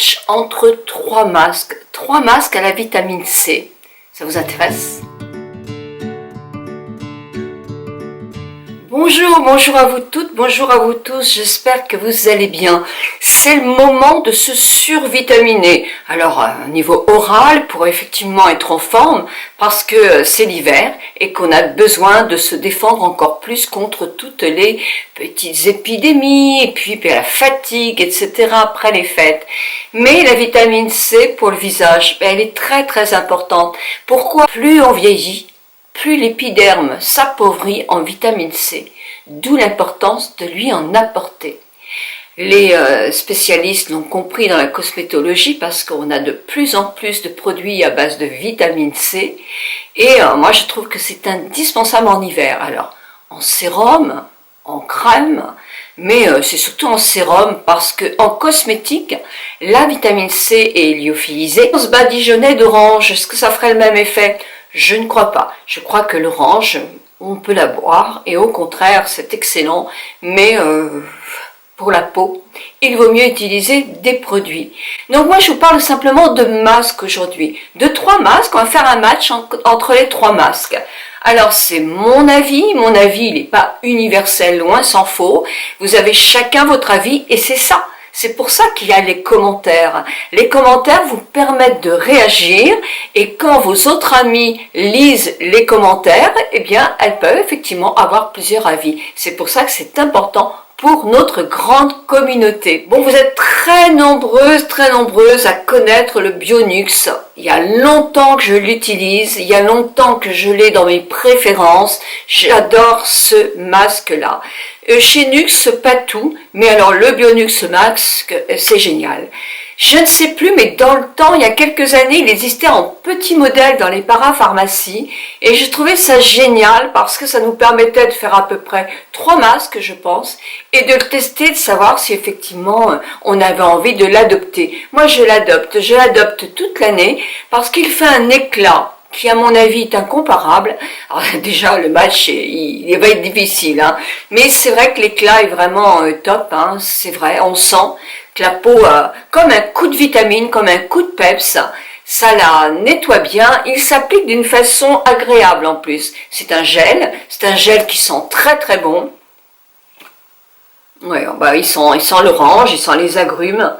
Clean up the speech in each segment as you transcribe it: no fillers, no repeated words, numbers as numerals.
match entre trois masques à la vitamine C. Ça vous intéresse? Bonjour à vous toutes, bonjour à vous tous, j'espère que vous allez bien. C'est le moment de se survitaminer. Alors, au niveau oral, pour effectivement être en forme, parce que c'est l'hiver et qu'on a besoin de se défendre encore plus contre toutes les petites épidémies, et puis la fatigue, etc. après les fêtes. Mais la vitamine C pour le visage, elle est très importante. Pourquoi? Plus on vieillit, plus l'épiderme s'appauvrit en vitamine C, d'où l'importance de lui en apporter. Les spécialistes l'ont compris dans la cosmétologie parce qu'on a de plus en plus de produits à base de vitamine C et moi je trouve que c'est indispensable en hiver. Alors en sérum, en crème, mais c'est surtout en sérum parce que en cosmétique, la vitamine C est lyophilisée. On se badigeonnait d'orange, est-ce que ça ferait le même effet? Je ne crois pas. Je crois que l'orange, on peut la boire et au contraire, c'est excellent. Mais pour la peau, il vaut mieux utiliser des produits. Donc moi, je vous parle simplement de masques aujourd'hui. De 3 masques, on va faire un match entre les 3 masques. Alors c'est mon avis il n'est pas universel, loin s'en faut. Vous avez chacun votre avis et c'est ça. C'est pour ça qu'il y a les commentaires. Les commentaires vous permettent de réagir et quand vos autres amis lisent les commentaires, eh bien, elles peuvent effectivement avoir plusieurs avis. C'est pour ça que c'est important pour notre grande communauté. Bon, vous êtes très nombreuses à connaître le Bionux. Il y a longtemps que je l'utilise, il y a longtemps que je l'ai dans mes préférences. J'adore ce masque-là. Chez Nux, pas tout, mais alors le Bionux masque, c'est génial. Je ne sais plus, mais dans le temps, il y a quelques années, il existait en petit modèle dans les parapharmacies et je trouvais ça génial parce que ça nous permettait de faire à peu près 3 masques, je pense, et de le tester, de savoir si effectivement on avait envie de l'adopter. Moi, je l'adopte toute l'année parce qu'il fait un éclat qui à mon avis est incomparable. Alors déjà le match il va être difficile, hein. Mais c'est vrai que l'éclat est vraiment top, hein. C'est vrai, on sent que la peau comme un coup de vitamine, comme un coup de peps, ça la nettoie bien, il s'applique d'une façon agréable en plus. C'est un gel qui sent très bon. Ouais, bah il sent l'orange, il sent les agrumes.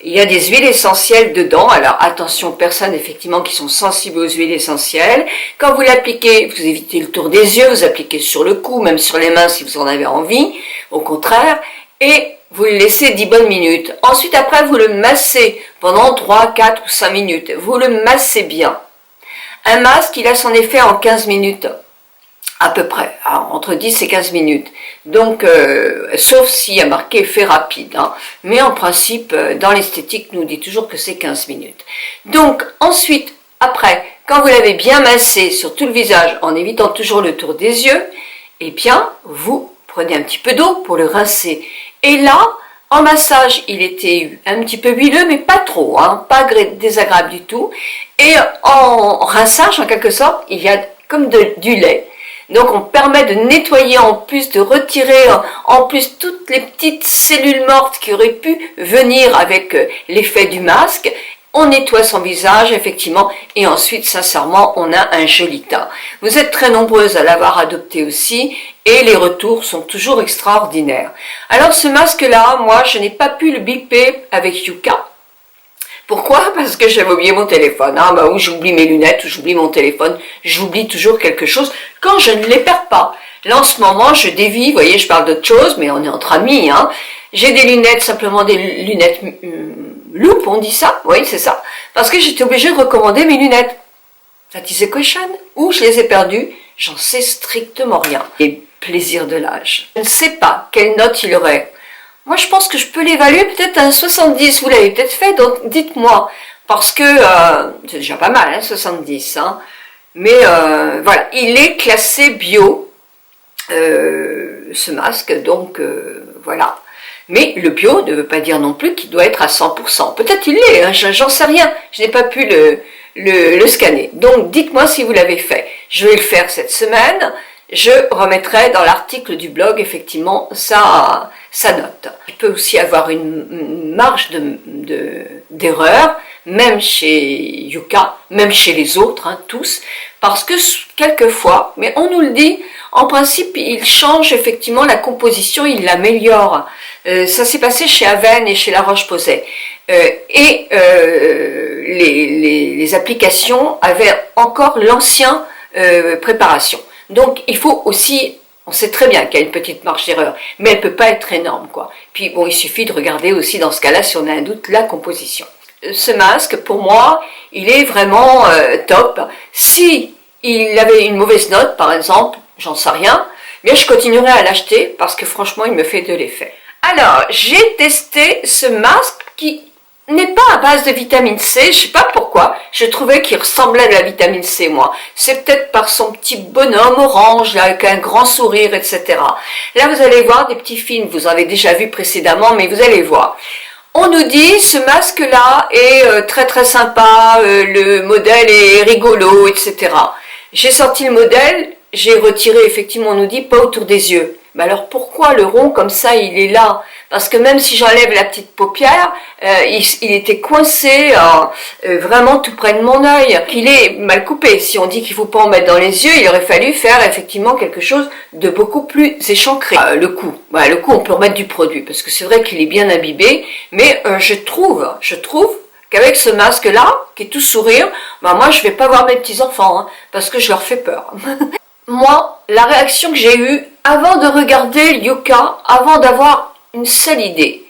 Il y a des huiles essentielles dedans, alors attention, personnes effectivement qui sont sensibles aux huiles essentielles. Quand vous l'appliquez, vous évitez le tour des yeux, vous appliquez sur le cou, même sur les mains si vous en avez envie, au contraire, et vous le laissez 10 bonnes minutes. Ensuite, après, vous le massez pendant 3, 4 ou 5 minutes. Vous le massez bien. Un masque, il a son effet en 15 minutes. À peu près, entre 10 et 15 minutes. Donc, sauf s'il y a marqué effet rapide. Hein. Mais en principe, dans l'esthétique, nous dit toujours que c'est 15 minutes. Donc, ensuite, après, quand vous l'avez bien massé sur tout le visage, en évitant toujours le tour des yeux, eh bien, vous prenez un petit peu d'eau pour le rincer. Et là, en massage, il était un petit peu huileux, mais pas trop, hein, pas désagréable du tout. Et en rinçage, en quelque sorte, il y a comme du lait. Donc on permet de nettoyer en plus, de retirer en plus toutes les petites cellules mortes qui auraient pu venir avec l'effet du masque. On nettoie son visage effectivement et ensuite sincèrement on a un joli teint. Vous êtes très nombreuses à l'avoir adopté aussi et les retours sont toujours extraordinaires. Alors ce masque là, moi je n'ai pas pu le biper avec Yuka. Pourquoi? Parce que j'avais oublié mon téléphone. Ah bah oui, j'oublie mes lunettes, ou j'oublie mon téléphone, j'oublie toujours quelque chose quand je ne les perds pas. Là en ce moment, je dévie, vous voyez, je parle d'autre chose, mais on est entre amis, hein. J'ai des lunettes, simplement des lunettes loupe, on dit ça? Oui, c'est ça. Parce que j'étais obligée de recommander mes lunettes. That is a question. Ou je les ai perdues, j'en sais strictement rien. Les plaisirs de l'âge. Je ne sais pas quelle note il aurait. Moi, je pense que je peux l'évaluer peut-être à un 70. Vous l'avez peut-être fait, donc dites-moi. Parce que c'est déjà pas mal, hein, 70. Hein. Mais voilà, il est classé bio, ce masque. Donc voilà. Mais le bio ne veut pas dire non plus qu'il doit être à 100%. Peut-être il l'est, hein, j'en sais rien. Je n'ai pas pu le scanner. Donc dites-moi si vous l'avez fait. Je vais le faire cette semaine. Je remettrai dans l'article du blog effectivement ça note. Il peut aussi avoir une marge d'erreur, même chez Yuka, même chez les autres, hein, tous, parce que quelquefois, mais on nous le dit, en principe, il change effectivement la composition, il l'améliore. Ça s'est passé chez Aven et chez La Roche-Posay. Les applications avaient encore l'ancien préparation. Donc il faut aussi, on sait très bien qu'il y a une petite marge d'erreur, mais elle ne peut pas être énorme, quoi. Puis bon, il suffit de regarder aussi dans ce cas-là, si on a un doute, la composition. Ce masque, pour moi, il est vraiment top. Si il avait une mauvaise note, par exemple, j'en sais rien, bien je continuerai à l'acheter parce que franchement, il me fait de l'effet. Alors, j'ai testé ce masque qui n'est pas à base de vitamine C, je sais pas pourquoi, je trouvais qu'il ressemblait à la vitamine C, moi. C'est peut-être par son petit bonhomme orange, là, avec un grand sourire, etc. Là, vous allez voir des petits films, vous en avez déjà vu précédemment, mais vous allez voir. On nous dit, ce masque-là est très très sympa, le modèle est rigolo, etc. J'ai sorti le modèle, j'ai retiré, effectivement, on nous dit, pas autour des yeux. Mais alors pourquoi le rond comme ça il est là? Parce que même si j'enlève la petite paupière, il était coincé vraiment tout près de mon œil. Il est mal coupé. Si on dit qu'il ne faut pas en mettre dans les yeux, il aurait fallu faire effectivement quelque chose de beaucoup plus échancré. Le cou on peut remettre du produit parce que c'est vrai qu'il est bien imbibé, mais je trouve qu'avec ce masque-là, qui est tout sourire, moi je vais pas voir mes petits-enfants, hein, parce que je leur fais peur. Moi, la réaction que j'ai eue avant de regarder Yuka, avant d'avoir une seule idée,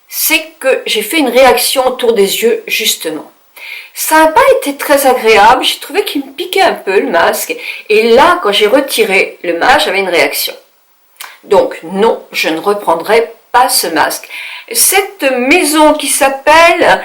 c'est que j'ai fait une réaction autour des yeux, justement. Ça n'a pas été très agréable, j'ai trouvé qu'il me piquait un peu le masque, et là, quand j'ai retiré le masque, j'avais une réaction. Donc, non, je ne reprendrai pas ce masque. Cette maison qui s'appelle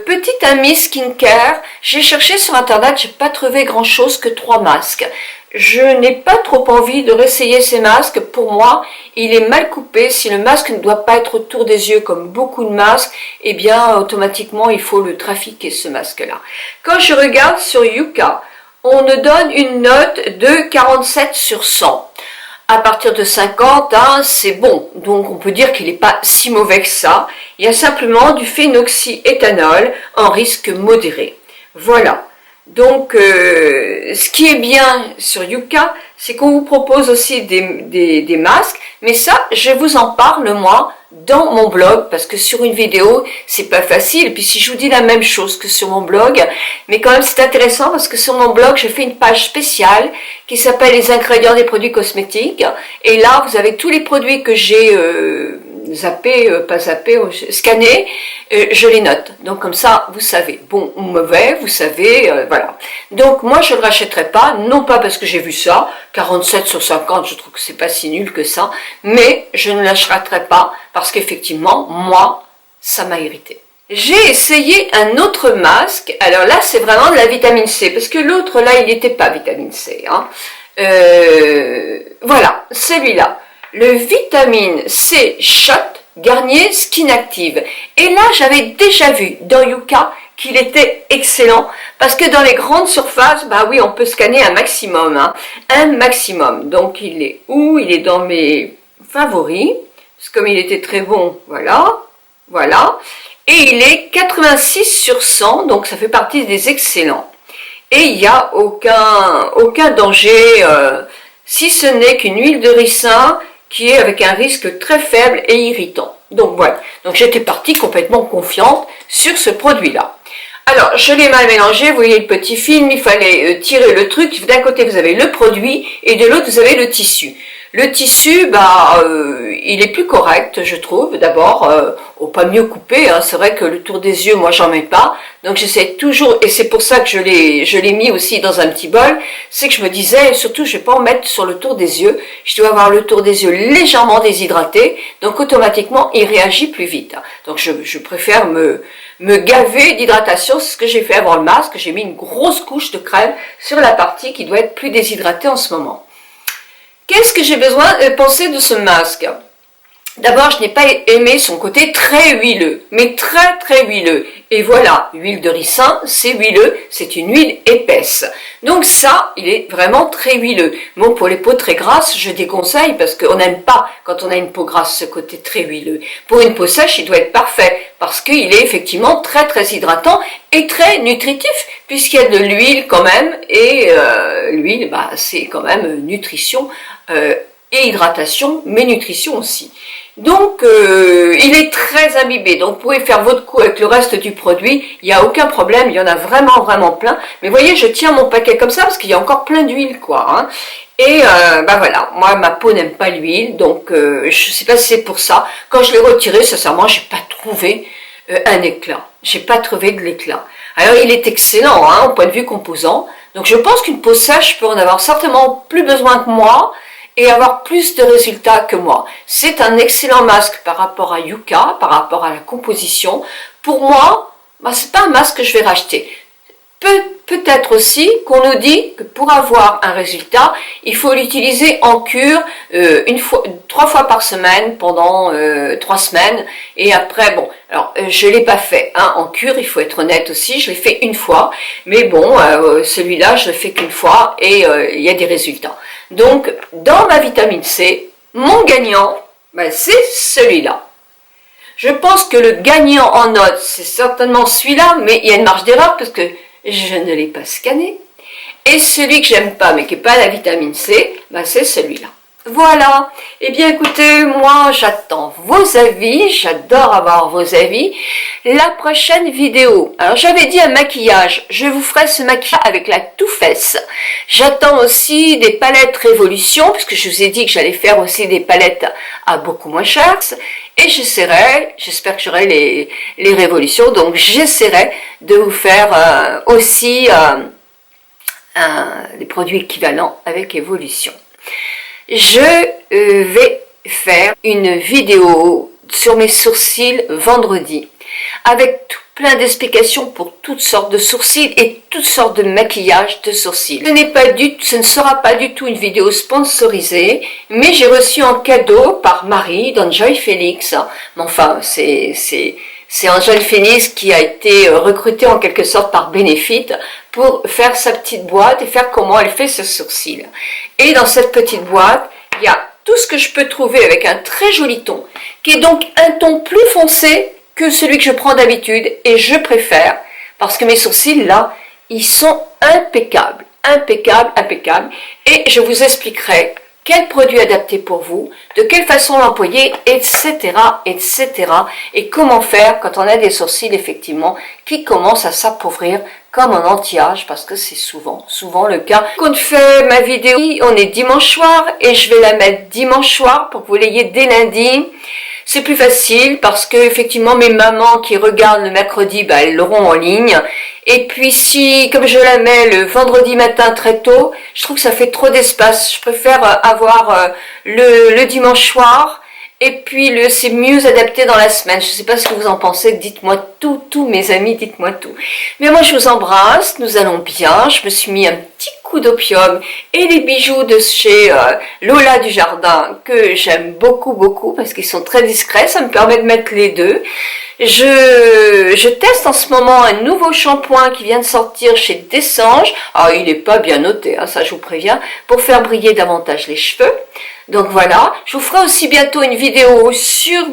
Petite Amie Skincare, j'ai cherché sur internet, j'ai pas trouvé grand chose que 3 masques. Je n'ai pas trop envie de réessayer ces masques. Pour moi, il est mal coupé. Si le masque ne doit pas être autour des yeux comme beaucoup de masques, eh bien, automatiquement, il faut le trafiquer, ce masque-là. Quand je regarde sur Yuka, on nous donne une note de 47 sur 100. À partir de 50, hein, c'est bon. Donc, on peut dire qu'il n'est pas si mauvais que ça. Il y a simplement du phénoxyéthanol en risque modéré. Voilà. Donc, ce qui est bien sur Yuka, c'est qu'on vous propose aussi des masques, mais ça, je vous en parle, moi, dans mon blog, parce que sur une vidéo, c'est pas facile, et puis si je vous dis la même chose que sur mon blog, mais quand même c'est intéressant, parce que sur mon blog, je fais une page spéciale qui s'appelle les ingrédients des produits cosmétiques, et là, vous avez tous les produits que j'ai scanné, je les note. Donc comme ça, vous savez, bon ou mauvais, vous savez, voilà. Donc moi, je ne le rachèterai pas, non pas parce que j'ai vu ça, 47 sur 50, je trouve que c'est pas si nul que ça, mais je ne l'achèterai pas parce qu'effectivement, moi, ça m'a irrité. J'ai essayé un autre masque, alors là, c'est vraiment de la vitamine C, parce que l'autre, là, il n'était pas vitamine C. Hein. Voilà, celui-là. Le vitamine C Shot Garnier Skin Active. Et là, j'avais déjà vu dans Yuka qu'il était excellent parce que dans les grandes surfaces, bah oui, on peut scanner un maximum. Hein, un maximum. Donc, il est où? Il est dans mes favoris. Parce que comme il était très bon, voilà. Voilà. Et il est 86 sur 100, donc ça fait partie des excellents. Et il n'y a aucun danger, si ce n'est qu'une huile de ricin qui est avec un risque très faible et irritant. Donc voilà, donc j'étais partie complètement confiante sur ce produit-là. Alors, je l'ai mal mélangé, vous voyez le petit film, il fallait tirer le truc. D'un côté, vous avez le produit et de l'autre, vous avez le tissu. Le tissu, il est plus correct, je trouve. D'abord, pas mieux coupé. Hein. C'est vrai que le tour des yeux, moi, j'en mets pas. Donc, j'essaie toujours, et c'est pour ça que je l'ai mis aussi dans un petit bol. C'est que je me disais, surtout, je vais pas en mettre sur le tour des yeux. Je dois avoir le tour des yeux légèrement déshydraté. Donc, automatiquement, il réagit plus vite. Donc, je préfère me gaver d'hydratation. C'est ce que j'ai fait avant le masque. J'ai mis une grosse couche de crème sur la partie qui doit être plus déshydratée en ce moment. Qu'est-ce que j'ai besoin de penser de ce masque? D'abord, je n'ai pas aimé son côté très huileux, mais très huileux. Et voilà, l'huile de ricin, c'est huileux, c'est une huile épaisse. Donc ça, il est vraiment très huileux. Bon, pour les peaux très grasses, je déconseille parce qu'on n'aime pas, quand on a une peau grasse, ce côté très huileux. Pour une peau sèche, il doit être parfait parce qu'il est effectivement très hydratant et très nutritif puisqu'il y a de l'huile quand même et l'huile, bah, c'est quand même nutrition et hydratation, mais nutrition aussi. Donc, il est très imbibé, donc vous pouvez faire votre coup avec le reste du produit, il n'y a aucun problème, il y en a vraiment plein. Mais voyez, je tiens mon paquet comme ça parce qu'il y a encore plein d'huile, quoi. Hein. Et bah voilà, moi ma peau n'aime pas l'huile, donc je sais pas si c'est pour ça. Quand je l'ai retiré, sincèrement, j'ai pas trouvé un éclat. J'ai pas trouvé de l'éclat. Alors il est excellent, hein, au point de vue composant. Donc je pense qu'une peau sèche peut en avoir certainement plus besoin que moi et avoir plus de résultats que moi. C'est un excellent masque par rapport à Yuka, par rapport à la composition. Pour moi, bah, c'est pas un masque que je vais racheter. Peut-être aussi qu'on nous dit que pour avoir un résultat, il faut l'utiliser en cure 3 fois par semaine pendant 3 semaines. Et après, bon, alors je l'ai pas fait hein, en cure, il faut être honnête aussi, je l'ai fait une fois. Mais bon, celui-là, je le fais qu'une fois et il y a des résultats. Donc, dans ma vitamine C, mon gagnant, ben, c'est celui-là. Je pense que le gagnant en note, c'est certainement celui-là, mais il y a une marge d'erreur parce que je ne l'ai pas scanné. Et celui que j'aime pas, mais qui n'est pas la vitamine C, ben c'est celui-là. Voilà. Eh bien, écoutez, moi, j'attends vos avis. J'adore avoir vos avis. La prochaine vidéo. Alors, j'avais dit un maquillage. Je vous ferai ce maquillage avec la Too Faced. J'attends aussi des palettes Révolution, puisque je vous ai dit que j'allais faire aussi des palettes à beaucoup moins cher. Et j'essaierai, j'espère que j'aurai les Révolutions, donc j'essaierai de vous faire aussi des produits équivalents avec Évolution. Je vais faire une vidéo sur mes sourcils vendredi avec plein d'explications pour toutes sortes de sourcils et toutes sortes de maquillages de sourcils. Ce ne sera pas du tout une vidéo sponsorisée, mais j'ai reçu en cadeau par Marie d'Enjoy Phoenix. Mais enfin, c'est Enjoy Phoenix qui a été recrutée en quelque sorte par Benefit pour faire sa petite boîte et faire comment elle fait ses sourcils. Et dans cette petite boîte, il y a tout ce que je peux trouver avec un très joli ton, qui est donc un ton plus foncé que celui que je prends d'habitude, et je préfère, parce que mes sourcils là, ils sont impeccables, et je vous expliquerai quel produit adapté pour vous, de quelle façon l'employer, etc., et comment faire quand on a des sourcils effectivement qui commencent à s'appauvrir comme en anti-âge, parce que c'est souvent le cas. Quand je fais ma vidéo, on est dimanche soir, et je vais la mettre dimanche soir pour que vous l'ayez dès lundi. C'est plus facile parce que effectivement mes mamans qui regardent le mercredi, bah, elles l'auront en ligne. Et puis si, comme je la mets le vendredi matin très tôt, je trouve que ça fait trop d'espace. Je préfère avoir le dimanche soir. Et puis c'est mieux adapté dans la semaine. Je ne sais pas ce que vous en pensez. Dites-moi tout, mes amis, dites-moi tout. Mais moi je vous embrasse, nous allons bien. Je me suis mis un petit coup d'opium et les bijoux de chez Lola du Jardin que j'aime beaucoup parce qu'ils sont très discrets. Ça me permet de mettre les deux. Je teste en ce moment un nouveau shampoing qui vient de sortir chez Dessange. Alors il n'est pas bien noté, hein, ça je vous préviens, pour faire briller davantage les cheveux. Donc voilà, je vous ferai aussi bientôt une vidéo sur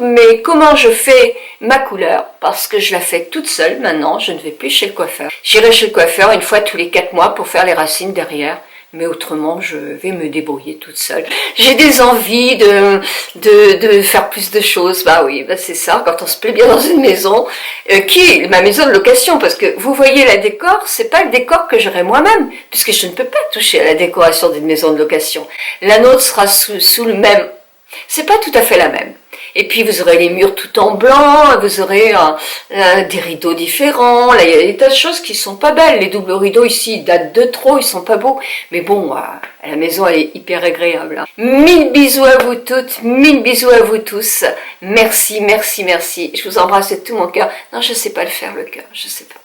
comment je fais ma couleur, parce que je la fais toute seule maintenant, je ne vais plus chez le coiffeur. J'irai chez le coiffeur une fois tous les 4 mois pour faire les racines derrière, mais autrement je vais me débrouiller toute seule. J'ai des envies de faire plus de choses, bah oui, bah c'est ça, quand on se plaît bien dans une maison, qui est ma maison de location, parce que vous voyez la décor, c'est pas le décor que j'aurai moi-même, puisque je ne peux pas toucher à la décoration d'une maison de location. La nôtre sera sous le même, c'est pas tout à fait la même. Et puis vous aurez les murs tout en blanc, vous aurez des rideaux différents. Là, il y a des tas de choses qui sont pas belles. Les doubles rideaux ici, ils datent de trop, ils sont pas beaux. Mais bon, la maison, elle est hyper agréable. Hein. 1000 bisous à vous toutes, 1000 bisous à vous tous. Merci. Je vous embrasse de tout mon cœur. Non, je sais pas le faire, le cœur. Je sais pas.